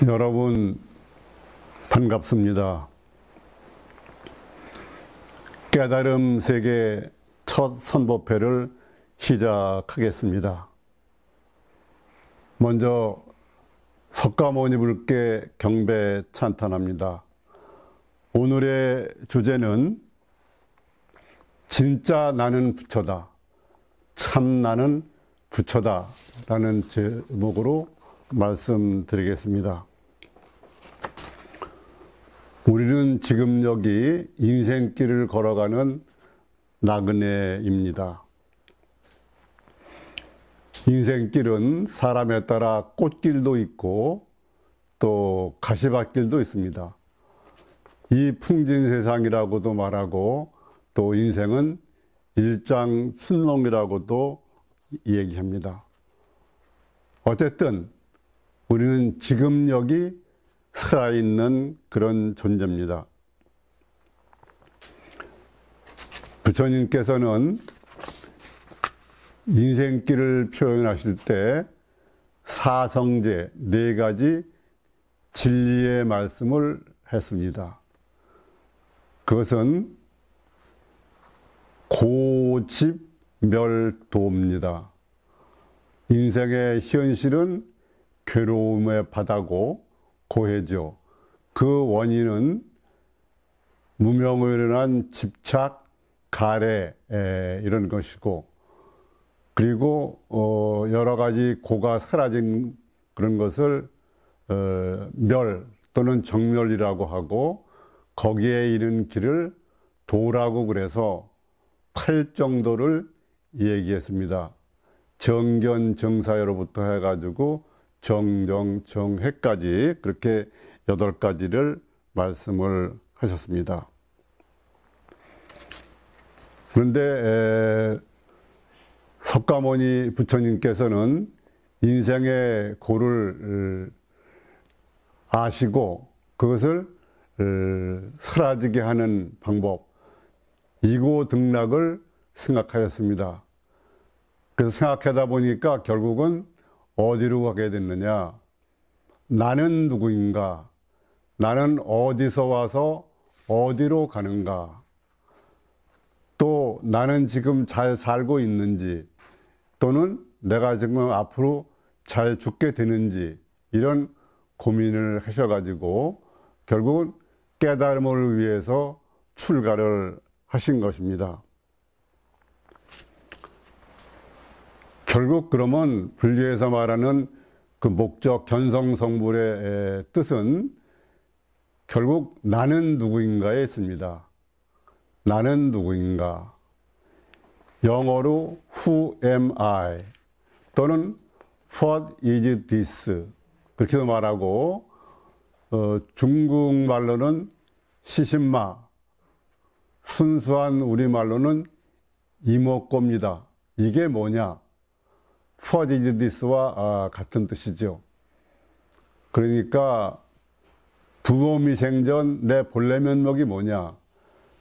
여러분 반갑습니다. 깨달음 세계 첫 선법회를 시작하겠습니다. 먼저 석가모니불께 경배 찬탄합니다. 오늘의 주제는 진짜 나는 부처다, 참 나는 부처다 라는 제목으로 말씀드리겠습니다. 우리는 지금 여기 인생길을 걸어가는 나그네입니다. 인생길은 사람에 따라 꽃길도 있고 또 가시밭길도 있습니다. 이 풍진 세상이라고도 말하고 또 인생은 일장순롱이라고도 얘기합니다. 어쨌든 우리는 지금 여기 살아있는 그런 존재입니다. 부처님께서는 인생길을 표현하실 때 사성제, 네 가지 진리의 말씀을 했습니다. 그것은 고집멸도입니다. 인생의 현실은 괴로움의 바다고 고해죠. 그 원인은 무명으로 인한 집착, 가래 이런 것이고, 그리고 여러 가지 고가 사라진 그런 것을 멸 또는 정멸이라고 하고, 거기에 이른 길을 도라고 그래서 8정도를 얘기했습니다. 정견, 정사여로부터 해가지고 정정, 정해까지 그렇게 8가지를 말씀을 하셨습니다. 그런데 석가모니 부처님께서는 인생의 고를 아시고 그것을 사라지게 하는 방법, 이고등락을 생각하였습니다. 그래서 생각하다 보니까 결국은 어디로 가게 됐느냐? 나는 누구인가? 나는 어디서 와서 어디로 가는가? 또 나는 지금 잘 살고 있는지, 또는 내가 지금 앞으로 잘 죽게 되는지, 이런 고민을 하셔가지고 결국은 깨달음을 위해서 출가를 하신 것입니다. 결국 그러면 불교에서 말하는 그 목적 견성성불의 뜻은 결국 나는 누구인가에 있습니다. 나는 누구인가? 영어로 Who am I? 또는 What is this? 그렇게도 말하고, 중국말로는 시신마, 순수한 우리말로는 이목고입니다. 이게 뭐냐? What is this와 같은 뜻이죠. 그러니까 부모미생전 내 본래 면목이 뭐냐,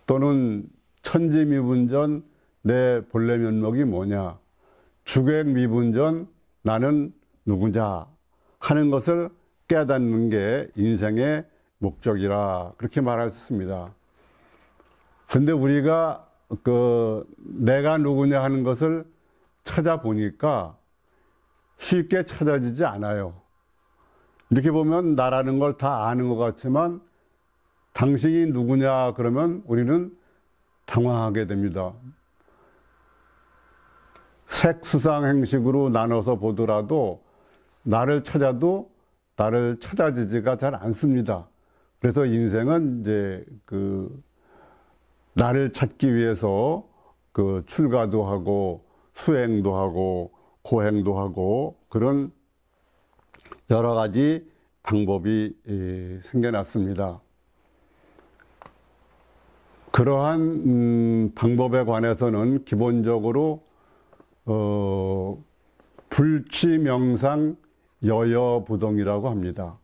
또는 천지미분전 내 본래 면목이 뭐냐, 주객미분전 나는 누구냐 하는 것을 깨닫는 게 인생의 목적이라 그렇게 말할 수 있습니다. 근데 우리가 내가 누구냐 하는 것을 찾아보니까 쉽게 찾아지지 않아요. 이렇게 보면 나라는 걸 다 아는 것 같지만 당신이 누구냐 그러면 우리는 당황하게 됩니다. 색수상행식으로 나눠서 보더라도 나를 찾아도 나를 찾아지지가 잘 않습니다. 그래서 인생은 이제 나를 찾기 위해서 출가도 하고 수행도 하고 고행도 하고 그런 여러 가지 방법이 생겨났습니다. 그러한 방법에 관해서는 기본적으로 불취명상 여여부동이라고 합니다.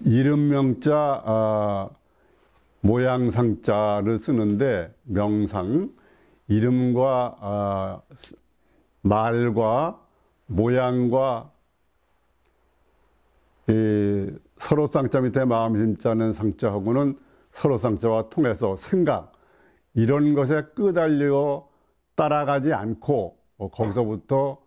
이름명자 모양상자를 쓰는데 명상, 이름과 말과 모양과 이 서로 쌍자 밑에 마음 심자는 상자하고는 서로 쌍자와 통해서 생각 이런 것에 끄달려 따라가지 않고 거기서부터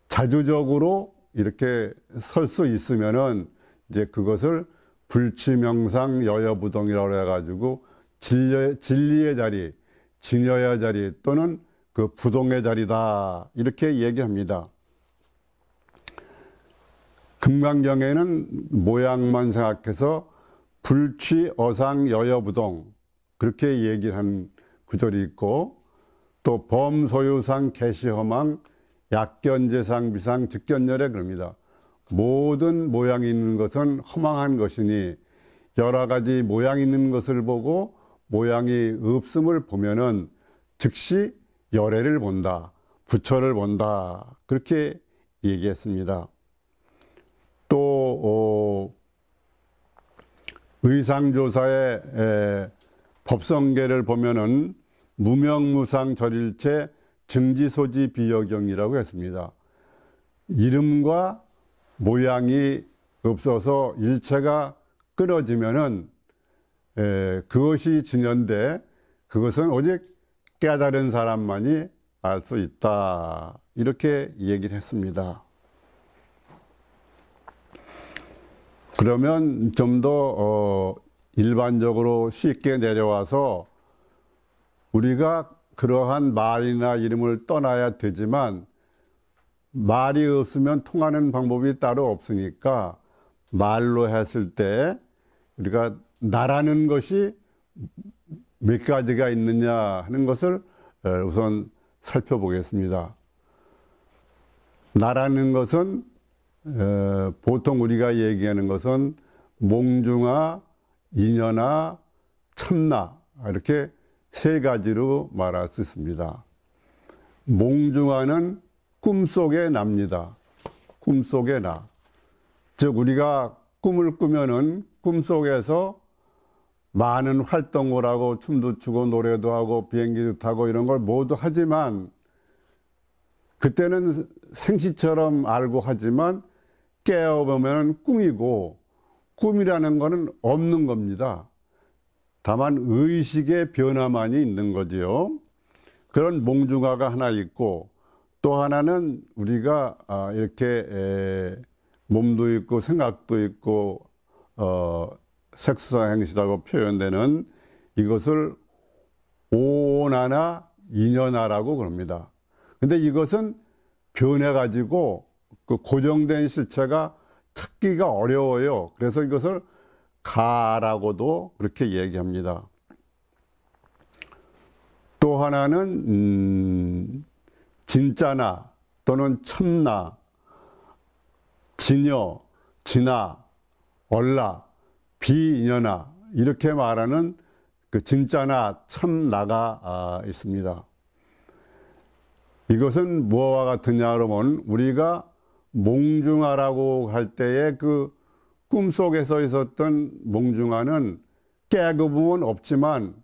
자주적으로 이렇게 설 수 있으면은 이제 그것을 불치명상 여여부동이라고 해가지고 진리의 자리, 진여의 자리 또는 그 부동의 자리다 이렇게 얘기합니다. 금강경에는 모양만 생각해서 불취 어상 여여부동 그렇게 얘기를 한 구절이 있고 또 범소유상 개시허망 약견재상 비상 직견열에 그럽니다. 모든 모양이 있는 것은 허망한 것이니 여러 가지 모양이 있는 것을 보고 모양이 없음을 보면은 즉시 열애를 본다, 부처를 본다 그렇게 얘기했습니다. 또 의상조사의 법성계를 보면은 무명무상 절일체 증지소지 비여경이라고 했습니다. 이름과 모양이 없어서 일체가 끊어지면은 그것이 진연데 그것은 오직 깨달은 사람만이 알 수 있다 이렇게 얘기를 했습니다. 그러면 좀 더 일반적으로 쉽게 내려와서 우리가 그러한 말이나 이름을 떠나야 되지만 말이 없으면 통하는 방법이 따로 없으니까 말로 했을 때 우리가 나라는 것이 몇 가지가 있느냐 하는 것을 우선 살펴보겠습니다. 나라는 것은 보통 우리가 얘기하는 것은 몽중아, 인연아, 참나 이렇게 세 가지로 말할 수 있습니다. 몽중아는 꿈속의 나입니다. 꿈속의 나. 즉 우리가 꿈을 꾸면은 꿈속에서 많은 활동을 하고 춤도 추고 노래도 하고 비행기도 타고 이런 걸 모두 하지만 그때는 생시처럼 알고 하지만 깨어보면 꿈이고 꿈이라는 거는 없는 겁니다. 다만 의식의 변화만이 있는 거지요. 그런 몽중아가 하나 있고 또 하나는 우리가 이렇게 몸도 있고 생각도 있고 색수상 행시라고 표현되는 이것을 오나나 인연아라고 그럽니다. 근데 이것은 변해가지고 그 고정된 실체가 찾기가 어려워요. 그래서 이것을 가라고도 그렇게 얘기합니다. 또 하나는 진짜나 또는 참나, 진여, 진아, 얼라, 비인연아 이렇게 말하는 그 진짜나 참나가 있습니다. 이것은 무엇과 같으냐 그러면 우리가 몽중아라고 할 때에 그 꿈속에서 있었던 몽중아는 깨고보면 없지만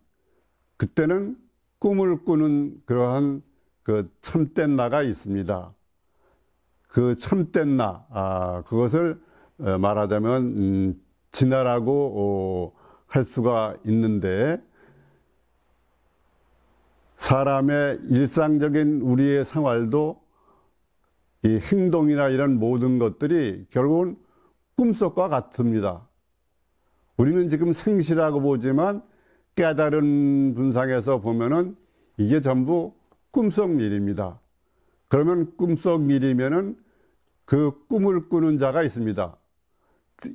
그때는 꿈을 꾸는 그러한 그 참된 나가 있습니다. 그 참된 나, 그것을 말하자면 진화라고 할 수가 있는데 사람의 일상적인 우리의 생활도 이 행동이나 이런 모든 것들이 결국은 꿈속과 같습니다. 우리는 지금 생시라고 보지만 깨달은 분상에서 보면은 이게 전부 꿈속 일입니다. 그러면 꿈속 일이면은 그 꿈을 꾸는 자가 있습니다.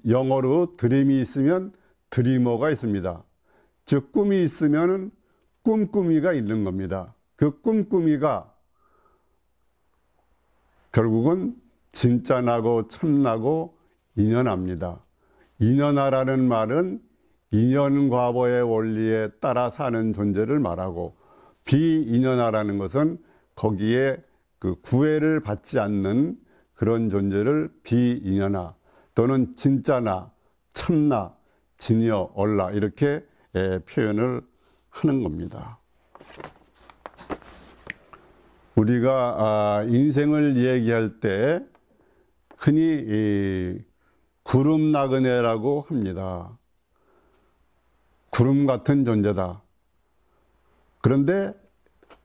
영어로 드림이 있으면 드리머가 있습니다. 즉 꿈이 있으면은 꿈꾸미가 있는 겁니다. 그 꿈꾸미가 결국은 진짜나고 참나고 인연합니다. 인연하라는 말은 인연과보의 원리에 따라 사는 존재를 말하고 비인연하라는 것은 거기에 그 구애를 받지 않는 그런 존재를 비인연하 또는 진짜나 참나 진여 얼라 이렇게 표현을 하는 겁니다. 우리가 인생을 얘기할 때 흔히 구름 나그네라고 합니다. 구름 같은 존재다. 그런데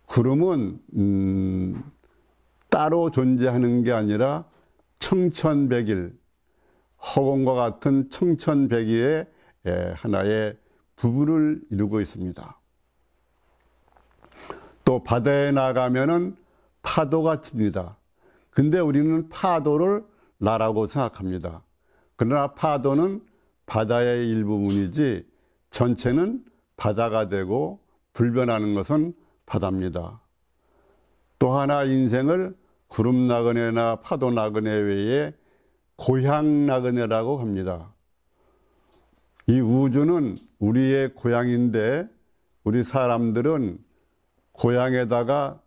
구름은 따로 존재하는 게 아니라 청천백일, 허공과 같은 청천백일의 하나의 부분을 이루고 있습니다. 또 바다에 나가면은 파도가 칩니다. 근데 우리는 파도를 나라고 생각합니다. 그러나 파도는 바다의 일부분이지 전체는 바다가 되고 불변하는 것은 바다입니다. 또 하나 인생을 구름 나그네나 파도 나그네 외에 고향 나그네라고 합니다. 이 우주는 우리의 고향인데 우리 사람들은 고향에다가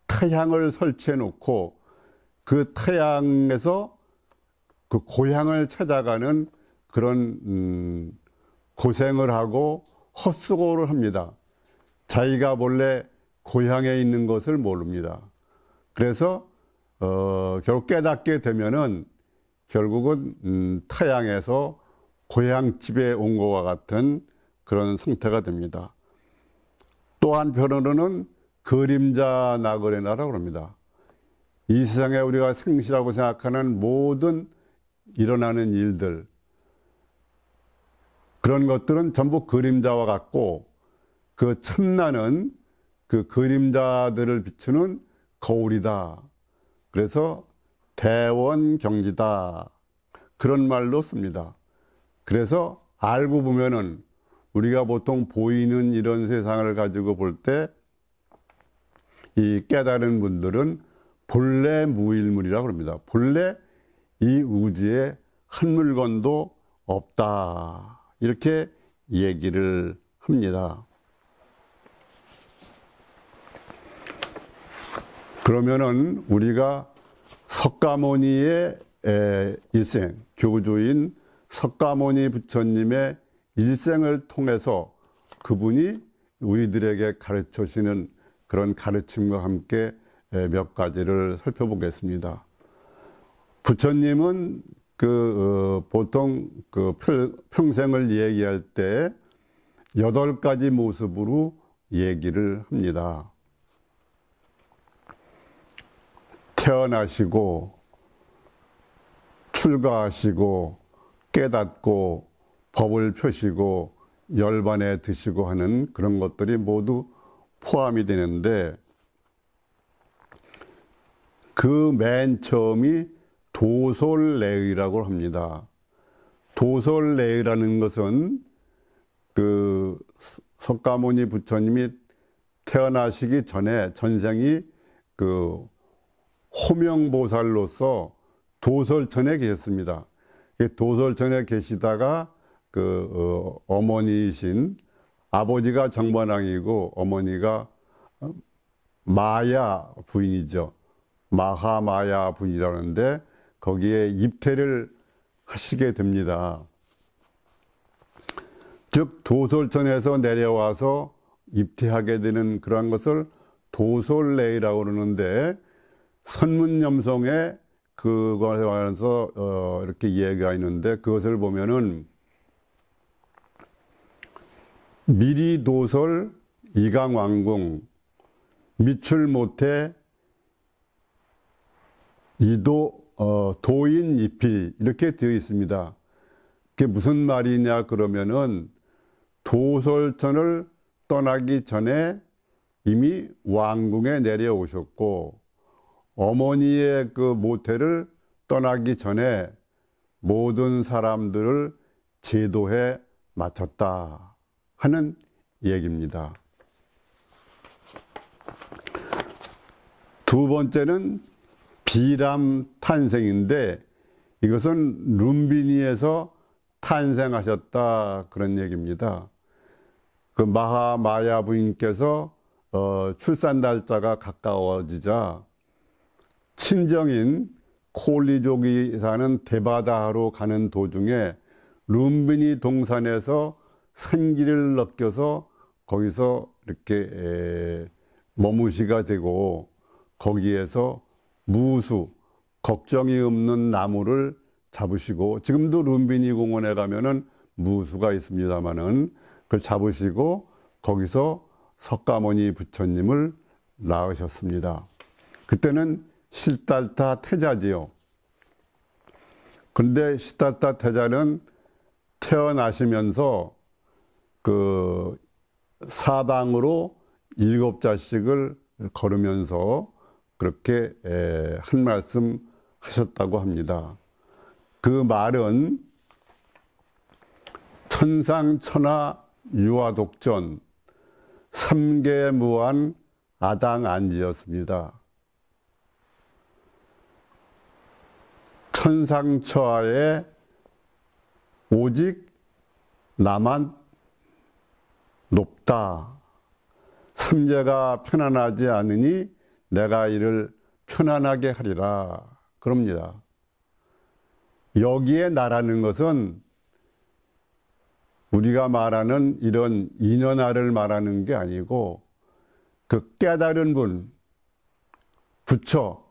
태양을 설치해 놓고 그 태양에서 그 고향을 찾아가는 그런 고생을 하고 헛수고를 합니다. 자기가 본래 고향에 있는 것을 모릅니다. 그래서 결국 깨닫게 되면은 결국은 태양에서 고향집에 온 것과 같은 그런 상태가 됩니다. 또 한편으로는 그림자 나그네라고 합니다. 이 세상에 우리가 생시라고 생각하는 모든 일어나는 일들, 그런 것들은 전부 그림자와 같고 그 첨나는 그 그림자들을 비추는 거울이다. 그래서 대원경지다. 그런 말로 씁니다. 그래서 알고 보면은 우리가 보통 보이는 이런 세상을 가지고 볼 때 이 깨달은 분들은 본래 무일물이라고 합니다. 본래 이 우주에 한 물건도 없다. 이렇게 얘기를 합니다. 그러면은 우리가 석가모니의 일생, 교주인 석가모니 부처님의 일생을 통해서 그분이 우리들에게 가르쳐 주시는 그런 가르침과 함께 몇 가지를 살펴보겠습니다. 부처님은 보통 평생을 얘기할 때 8가지 모습으로 얘기를 합니다. 태어나시고, 출가하시고, 깨닫고, 법을 펴시고, 열반에 드시고 하는 그런 것들이 모두 포함이 되는데, 그 맨 처음이 도솔레의라고 합니다. 도솔레의라는 것은 그 석가모니 부처님이 태어나시기 전에 전생이 그 호명보살로서 도솔천에 계셨습니다. 도솔천에 계시다가 그 어머니이신 아버지가 정반왕이고 어머니가 마야 부인이죠. 마하마야 부인이라는데 거기에 입퇴를 하시게 됩니다. 즉 도솔천에서 내려와서 입퇴하게 되는 그러한 것을 도솔레이라고 그러는데 선문염송에 그것에 관해서 이렇게 이야기가 있는데 그것을 보면은 미리도솔 이강왕궁 미출 못해 이도 도인 입필 이렇게 되어 있습니다. 그게 무슨 말이냐 그러면은 도솔천을 떠나기 전에 이미 왕궁에 내려오셨고 어머니의 그 모태를 떠나기 전에 모든 사람들을 제도해 마쳤다 하는 얘기입니다. 두 번째는 비람 탄생인데 이것은 룸비니에서 탄생하셨다 그런 얘기입니다. 그 마하마야 부인께서 출산 날짜가 가까워지자 친정인 콜리족이 사는 데바다하로 가는 도중에 룸비니 동산에서 생기를 느껴서 거기서 이렇게 머무시가 되고 거기에서 무수, 걱정이 없는 나무를 잡으시고, 지금도 룸비니 공원에 가면은 무수가 있습니다만은 그걸 잡으시고 거기서 석가모니 부처님을 낳으셨습니다. 그때는 시달타 태자지요. 근데 시달타 태자는 태어나시면서 그 사방으로 7자씩을 걸으면서 그렇게 한 말씀 하셨다고 합니다. 그 말은 천상천하 유아독전 삼계무한 아당안지였습니다. 천상천하에 오직 나만 높다. 삼재가 편안하지 않으니 내가 이를 편안하게 하리라. 그럽니다. 여기에 나라는 것은 우리가 말하는 이런 인연아를 말하는 게 아니고 그 깨달은 분, 부처,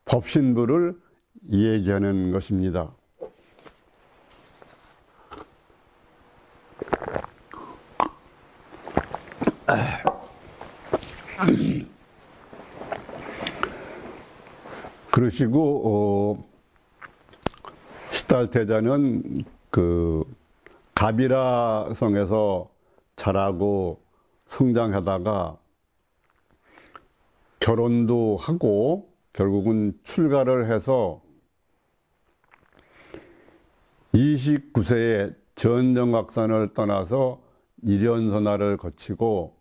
법신부를 얘기하는 것입니다. 그러시고 시달태자는 그 가비라 성에서 자라고 성장하다가 결혼도 하고 결국은 출가를 해서 29세에 전정각산을 떠나서 일연선화를 거치고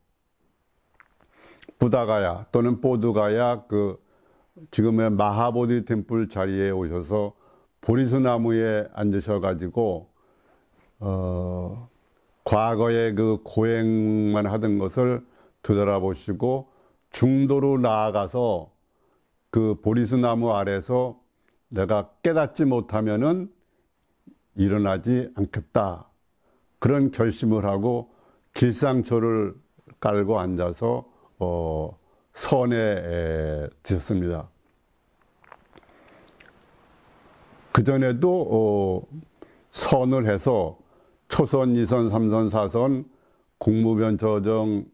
부다가야 또는 보드가야 그 지금의 마하보디 템플 자리에 오셔서 보리수나무에 앉으셔가지고 과거에 그 고행만 하던 것을 되돌아보시고 중도로 나아가서 그 보리수나무 아래서 내가 깨닫지 못하면은 일어나지 않겠다. 그런 결심을 하고 길상초를 깔고 앉아서 선에 드셨습니다. 그전에도 선을 해서 초선, 2선, 3선, 4선, 공무변 처정,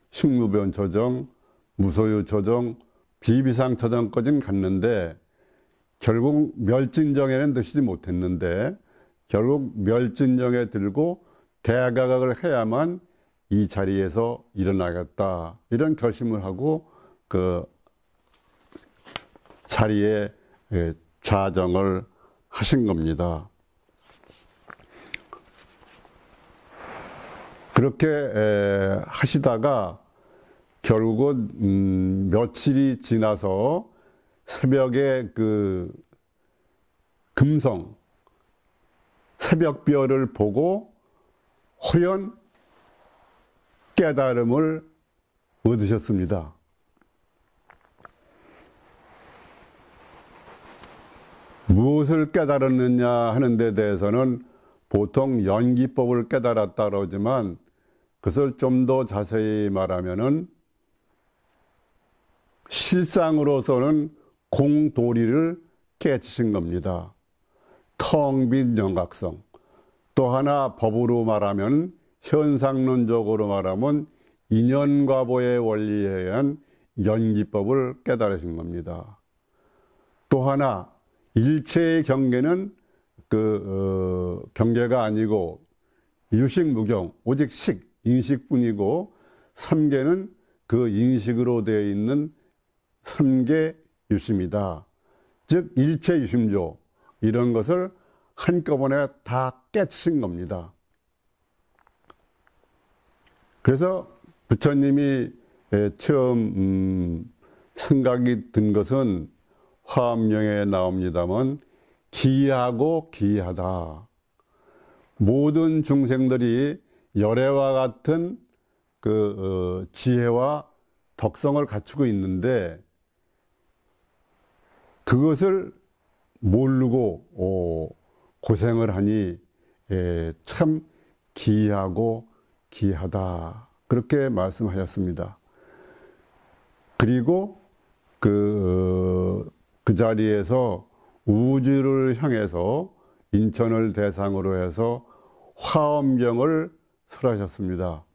식무변 처정, 무소유 처정, 비비상 처정까지는 갔는데 결국 멸진정에는 드시지 못했는데 결국 멸진정에 들고 대가각을 해야만 이 자리에서 일어나겠다. 이런 결심을 하고 그 자리에 좌정을 하신 겁니다. 그렇게 하시다가 결국은 며칠이 지나서 새벽에 그 금성 새벽별을 보고 호연 깨달음을 얻으셨습니다. 무엇을 깨달았느냐 하는 데 대해서는 보통 연기법을 깨달았다 그러지만 그것을 좀 더 자세히 말하면은 실상으로서는 공도리를 깨치신 겁니다. 텅 빈 영각성. 또 하나 법으로 말하면 현상론적으로 말하면 인연과보의 원리에 의한 연기법을 깨달으신 겁니다. 또 하나 일체의 경계는 그 경계가 아니고 유식무경 오직 식 인식뿐이고 삼계는 그 인식으로 되어 있는 삼계 유심이다. 즉 일체 유심조 이런 것을 한꺼번에 다 깨치신 겁니다. 그래서 부처님이 처음 생각이 든 것은 화엄경에 나옵니다만 기하고 기하다. 모든 중생들이 열애와 같은 그 지혜와 덕성을 갖추고 있는데 그것을 모르고 고생을 하니 참 기하고 기하다. 그렇게 말씀하셨습니다. 그리고 그 그 자리에서 우주를 향해서 인천을 대상으로 해서 화엄경을 설하셨습니다.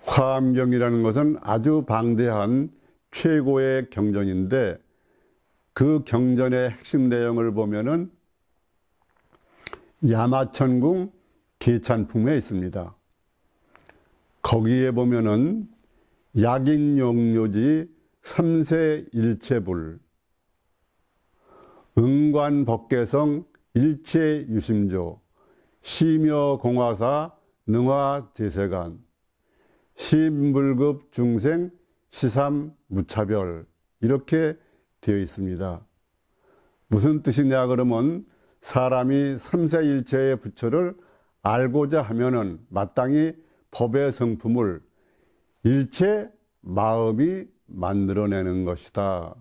화엄경이라는 것은 아주 방대한 최고의 경전인데 그 경전의 핵심 내용을 보면은 야마천궁 계찬품에 있습니다. 거기에 보면은 약인용료지 삼세일체불 응관법계성 일체유심조 시묘공화사 능화제세간 시불급 중생 시삼무차별 이렇게 되어 있습니다. 무슨 뜻이냐 그러면 사람이 삼세일체의 부처를 알고자 하면은 마땅히 법의 성품을 일체 마음이 만들어내는 것이다.